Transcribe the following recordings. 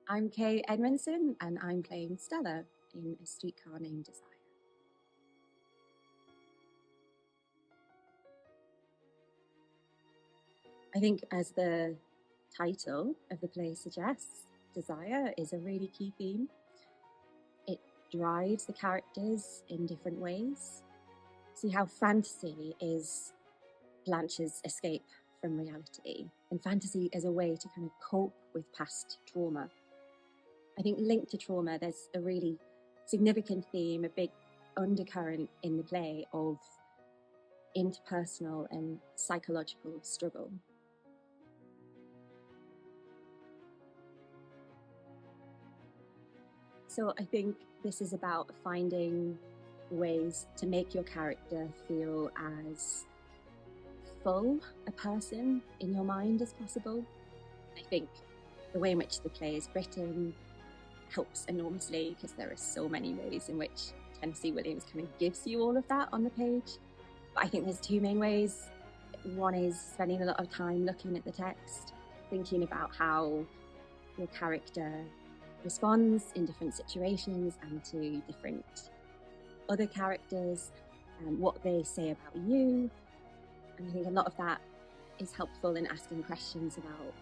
I'm Kay Edmondson, and I'm playing Stella in A Streetcar Named Desire. I think, as the title of the play suggests, desire is a really key theme. It drives the characters in different ways. See how fantasy is Blanche's escape from reality, and fantasy as a way to kind of cope with past trauma. I think linked to trauma, there's a really significant theme, a big undercurrent in the play of interpersonal and psychological struggle. So I think this is about finding ways to make your character feel as full a person in your mind as possible. I think the way in which the play is written helps enormously, because there are so many ways in which Tennessee Williams kind of gives you all of that on the page. But I think there's two main ways. One is spending a lot of time looking at the text, thinking about how your character responds in different situations and to different other characters, and what they say about you. And I think a lot of that is helpful in asking questions about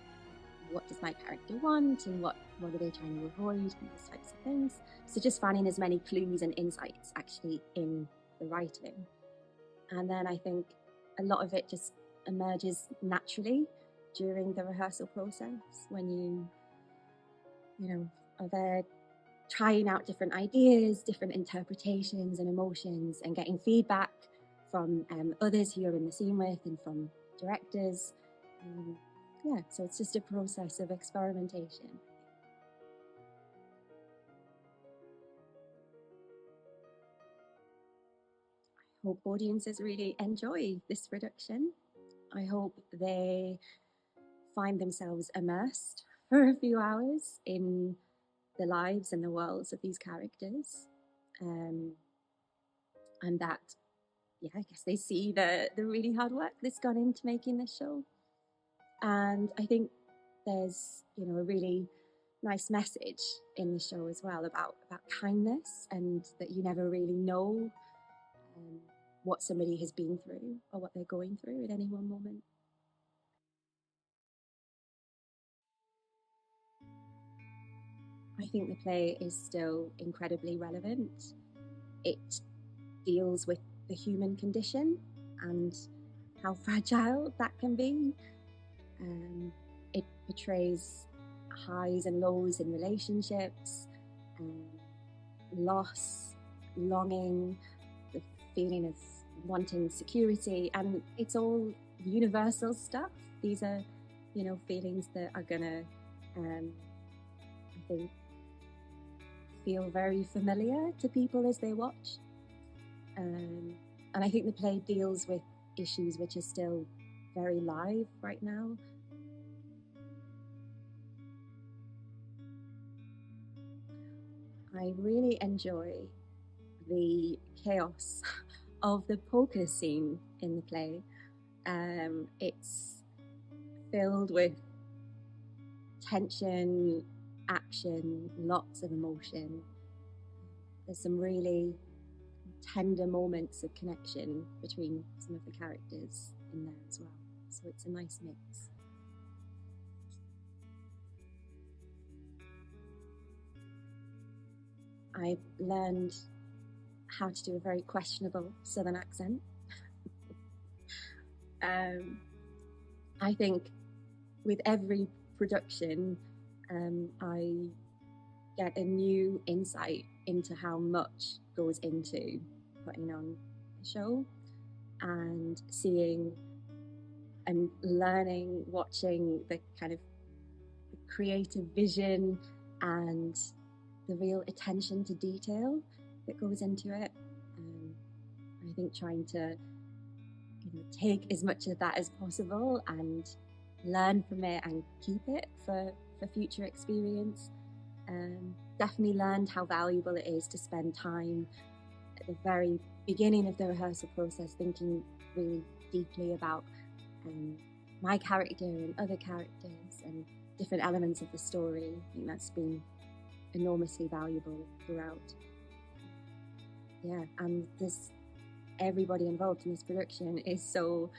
what does my character want and what are they trying to avoid, and those types of things. So just finding as many clues and insights actually in the writing. And then I think a lot of it just emerges naturally during the rehearsal process, when you are there trying out different ideas, different interpretations and emotions, and getting feedback from others who you're in the scene with and from directors. So it's just a process of experimentation. I hope audiences really enjoy this production. I hope they find themselves immersed for a few hours in the lives and the worlds of these characters, and that, I guess they see the really hard work that's gone into making this show. And I think there's a really nice message in the show as well about kindness, and that you never really know what somebody has been through or what they're going through at any one moment. I think the play is still incredibly relevant. It deals with the human condition and how fragile that can be. It portrays highs and lows in relationships, loss, longing, the feeling of wanting security, and it's all universal stuff. These are, feelings that are gonna, I think, feel very familiar to people as they watch. And I think the play deals with issues which are still very live right now. I really enjoy the chaos of the poker scene in the play. It's filled with tension, action, lots of emotion. There's some really tender moments of connection between some of the characters in there as well. So it's a nice mix. I've learned how to do a very questionable Southern accent. I think with every production, I get a new insight into how much goes into putting on a show, and seeing and learning, watching the kind of creative vision and the real attention to detail that goes into it. I think trying to take as much of that as possible and learn from it and keep it for future experience. Definitely learned how valuable it is to spend time at the very beginning of the rehearsal process thinking really deeply about my character and other characters, and different elements of the story. I think that's been enormously valuable throughout. Yeah, and everybody involved in this production is so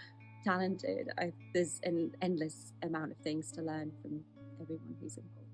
talented. There's an endless amount of things to learn from everyone who's involved.